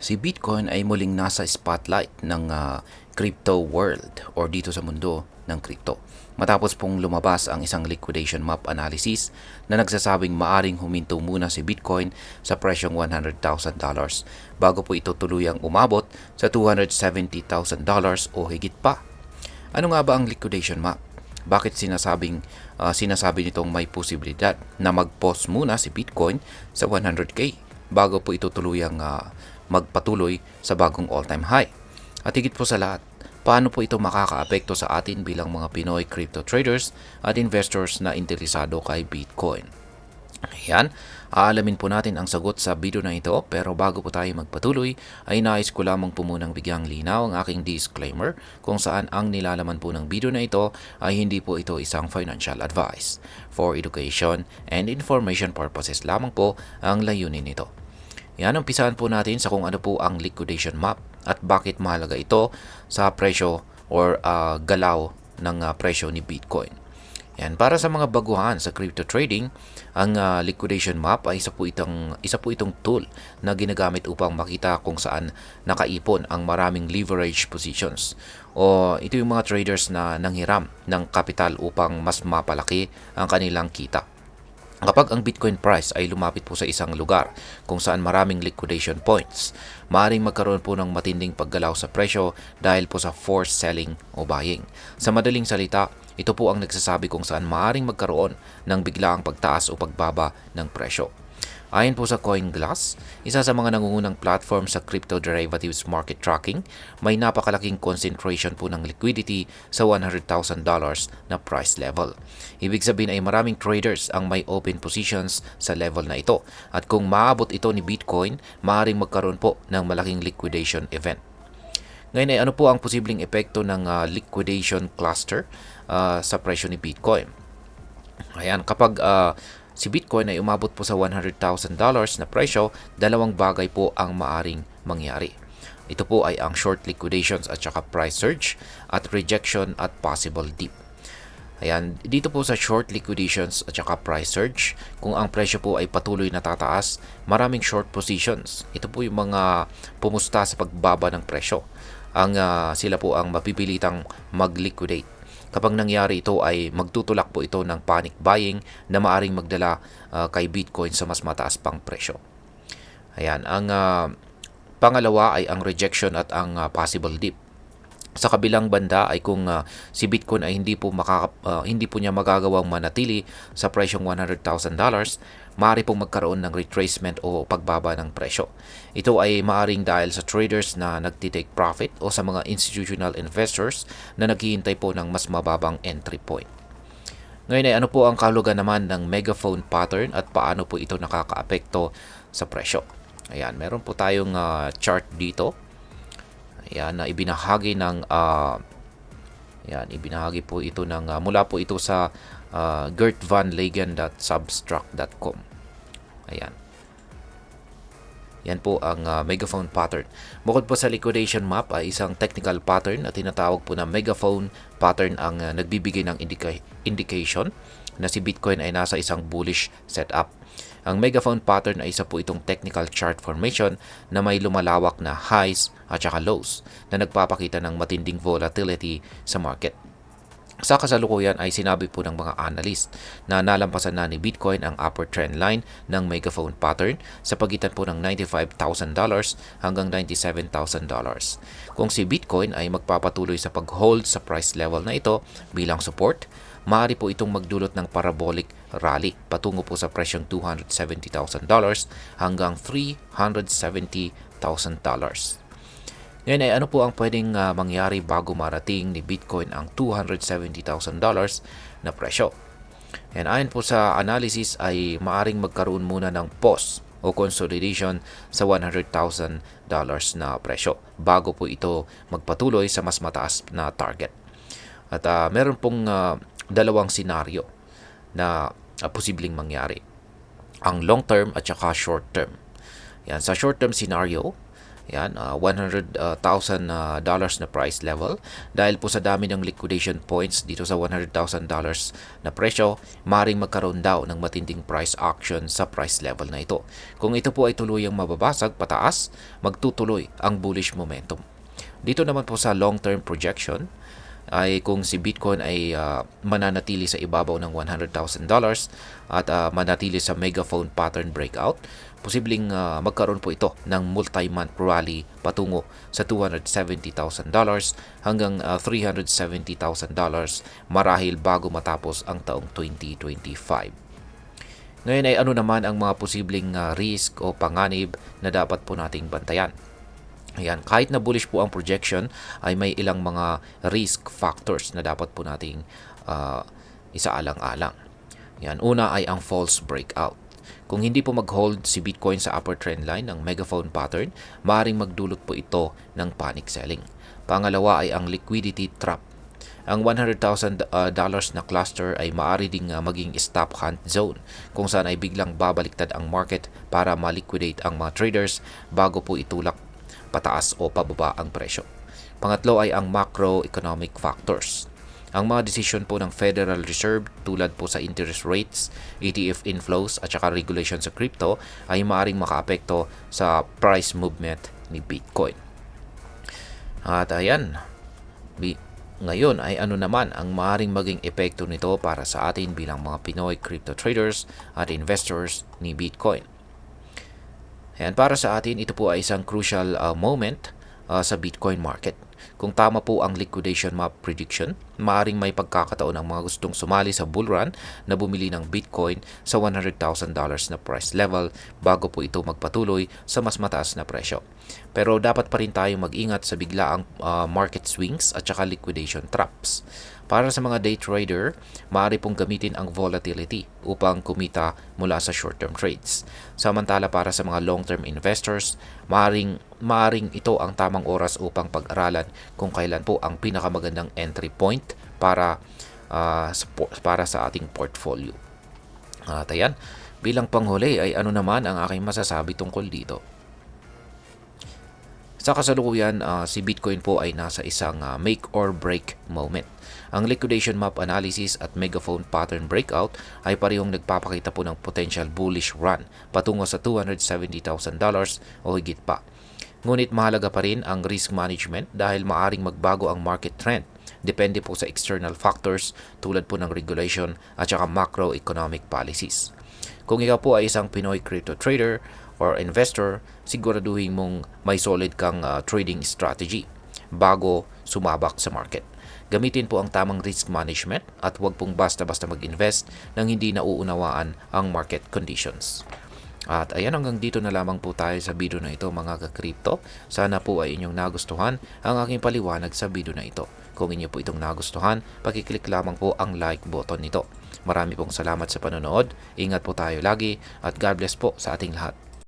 Si Bitcoin ay muling nasa spotlight ng crypto world or dito sa mundo ng crypto. Matapos pong lumabas ang isang liquidation map analysis na nagsasabing maaring huminto muna si Bitcoin sa presyong $100,000 bago po ito tuluyang umabot sa $270,000 o higit pa. Ano nga ba ang liquidation map? Bakit sinasabi nitong may posibilidad na mag-pause muna si Bitcoin sa 100K bago po ito tuluyang magpatuloy sa bagong all-time high? At higit po sa lahat, paano po ito makakaapekto sa atin bilang mga Pinoy crypto traders at investors na interesado kay Bitcoin? Ayan, aalamin po natin ang sagot sa video na ito, pero bago po tayo magpatuloy ay nais ko lamang po munang bigyang linaw ang aking disclaimer kung saan ang nilalaman po ng video na ito ay hindi po ito isang financial advice. For education and information purposes lamang po ang layunin nito. Yan, umpisahan po natin sa kung ano po ang liquidation map at bakit mahalaga ito sa presyo or galaw ng presyo ni Bitcoin. Yan, para sa mga baguhan sa crypto trading, ang liquidation map ay isa po itong tool na ginagamit upang makita kung saan nakaipon ang maraming leverage positions. O ito yung mga traders na nanghiram ng kapital upang mas mapalaki ang kanilang kita. Kapag ang Bitcoin price ay lumapit po sa isang lugar kung saan maraming liquidation points, maaaring magkaroon po ng matinding paggalaw sa presyo dahil po sa forced selling o buying. Sa madaling salita, ito po ang nagsasabi kung saan maaaring magkaroon ng biglaang pagtaas o pagbaba ng presyo. Ayon po sa CoinGlass, isa sa mga nangungunang platform sa crypto derivatives market tracking, may napakalaking concentration po ng liquidity sa $100,000 na price level. Ibig sabihin ay maraming traders ang may open positions sa level na ito, at kung maabot ito ni Bitcoin, maaaring magkaroon po ng malaking liquidation event. Ngayon ay ano po ang posibleng epekto ng liquidation cluster sa presyo ni Bitcoin? Ayan, kapag si Bitcoin ay umabot po sa $100,000 na presyo, dalawang bagay po ang maaring mangyari. Ito po ay ang short liquidations at saka price surge at rejection at possible dip. Ayan, dito po sa short liquidations at saka price surge, kung ang presyo po ay patuloy na tataas, maraming short positions. Ito po yung mga pumusta sa pagbaba ng presyo. Sila po ang mapipilitang mag-liquidate. Kapag nangyari ito ay magtutulak po ito ng panic buying na maaring magdala kay Bitcoin sa mas mataas pang presyo. Ayan, ang pangalawa ay ang rejection at ang possible dip. Sa kabilang banda ay kung si Bitcoin ay hindi po niya magagawang manatili sa presyong $100,000, maaari pong magkaroon ng retracement o pagbaba ng presyo. Ito ay maaring dahil sa traders na nagtitake profit o sa mga institutional investors na naghihintay po ng mas mababang entry point. Ngayon ay ano po ang kahulugan naman ng megaphone pattern at paano po ito nakakaapekto sa presyo? Ayan, meron po tayong chart dito. Ayan, na ibinahagi ng ibinahagi po ito ng mula po ito sa gertvanlegen.substract.com. Ayan. Yan po ang megaphone pattern. Bukod po sa liquidation map ay isang technical pattern na tinatawag po na megaphone pattern ang nagbibigay ng indication na si Bitcoin ay nasa isang bullish setup. Ang megaphone pattern ay isa po itong technical chart formation na may lumalawak na highs at saka lows na nagpapakita ng matinding volatility sa market. Sa kasalukuyan ay sinabi po ng mga analyst na nalampasan na ni Bitcoin ang upper trend line ng megaphone pattern sa pagitan po ng $95,000 hanggang $97,000. Kung si Bitcoin ay magpapatuloy sa pag-hold sa price level na ito bilang support, maaari po itong magdulot ng parabolic rally patungo po sa presyong $270,000 hanggang $370,000. Ngayon ay ano po ang pwedeng mangyari bago marating ni Bitcoin ang $270,000 na presyo? And ayon po sa analysis ay maaring magkaroon muna ng pause o consolidation sa $100,000 na presyo bago po ito magpatuloy sa mas mataas na target. At meron pong dalawang senaryo na posibleng mangyari. Ang long term at saka short term. Yan, sa short term scenario, Yan, $100,000 na price level. Dahil po sa dami ng liquidation points dito sa $100,000 na presyo, maring magkaroon daw ng matinding price action sa price level na ito. Kung ito po ay tuluyang mababasag pataas, magtutuloy ang bullish momentum. Dito naman po sa long-term projection, ay kung si Bitcoin ay mananatili sa ibabaw ng $100,000 at manatili sa megaphone pattern breakout, posibleng magkaroon po ito ng multi-month rally patungo sa $270,000 hanggang $370,000 marahil bago matapos ang taong 2025. Ngayon ay ano naman ang mga posibleng risk o panganib na dapat po nating bantayan? Ayan, kahit na bullish po ang projection, ay may ilang mga risk factors na dapat po nating isaalang-alang. Yan, una ay ang false breakout. Kung hindi po mag-hold si Bitcoin sa upper trend line ng megaphone pattern, maaaring magdulot po ito ng panic selling. Pangalawa ay ang liquidity trap. Ang $100,000 na cluster ay maaari ding maging stop hunt zone kung saan ay biglang babaliktad ang market para ma-liquidate ang mga traders bago po itulak pataas o pababa ang presyo. Pangatlo ay ang macroeconomic factors. Ang mga desisyon po ng Federal Reserve tulad po sa interest rates, ETF inflows at saka regulation sa crypto ay maaaring makaapekto sa price movement ni Bitcoin. At ayan, ngayon ay ano naman ang maaaring maging epekto nito para sa atin bilang mga Pinoy crypto traders at investors ni Bitcoin. Ayan, para sa atin, ito po ay isang crucial moment sa Bitcoin market. Kung tama po ang liquidation map prediction, maaaring may pagkakataon ang mga gustong sumali sa bull run na bumili ng Bitcoin sa $100,000 na price level bago po ito magpatuloy sa mas mataas na presyo. Pero dapat pa rin tayong mag-ingat sa biglaang market swings at saka liquidation traps. Para sa mga day trader, maaari pong gamitin ang volatility upang kumita mula sa short-term trades. Samantala para sa mga long-term investors, maaring ito ang tamang oras upang pag-aralan kung kailan po ang pinakamagandang entry point para sa ating portfolio. At ayan, bilang panghuli ay ano naman ang aking masasabi tungkol dito. Sa kasalukuyan, si Bitcoin po ay nasa isang make or break moment. Ang liquidation map analysis at megaphone pattern breakout ay parehong nagpapakita po ng potential bullish run patungo sa $270,000 o higit pa. Ngunit mahalaga pa rin ang risk management dahil maaring magbago ang market trend. Depende po sa external factors tulad po ng regulation at saka macroeconomic policies. Kung ikaw po ay isang Pinoy crypto trader or investor, siguraduhin mong may solid kang trading strategy bago sumabak sa market. Gamitin po ang tamang risk management at huwag pong basta-basta mag-invest nang hindi nauunawaan ang market conditions. At ayan, hanggang dito na lamang po tayo sa video na ito mga ka-crypto. Sana po ay inyong nagustuhan ang aking paliwanag sa video na ito. Kung inyo po itong nagustuhan, pakiclick lamang po ang like button nito. Marami pong salamat sa panonood. Ingat po tayo lagi at God bless po sa ating lahat.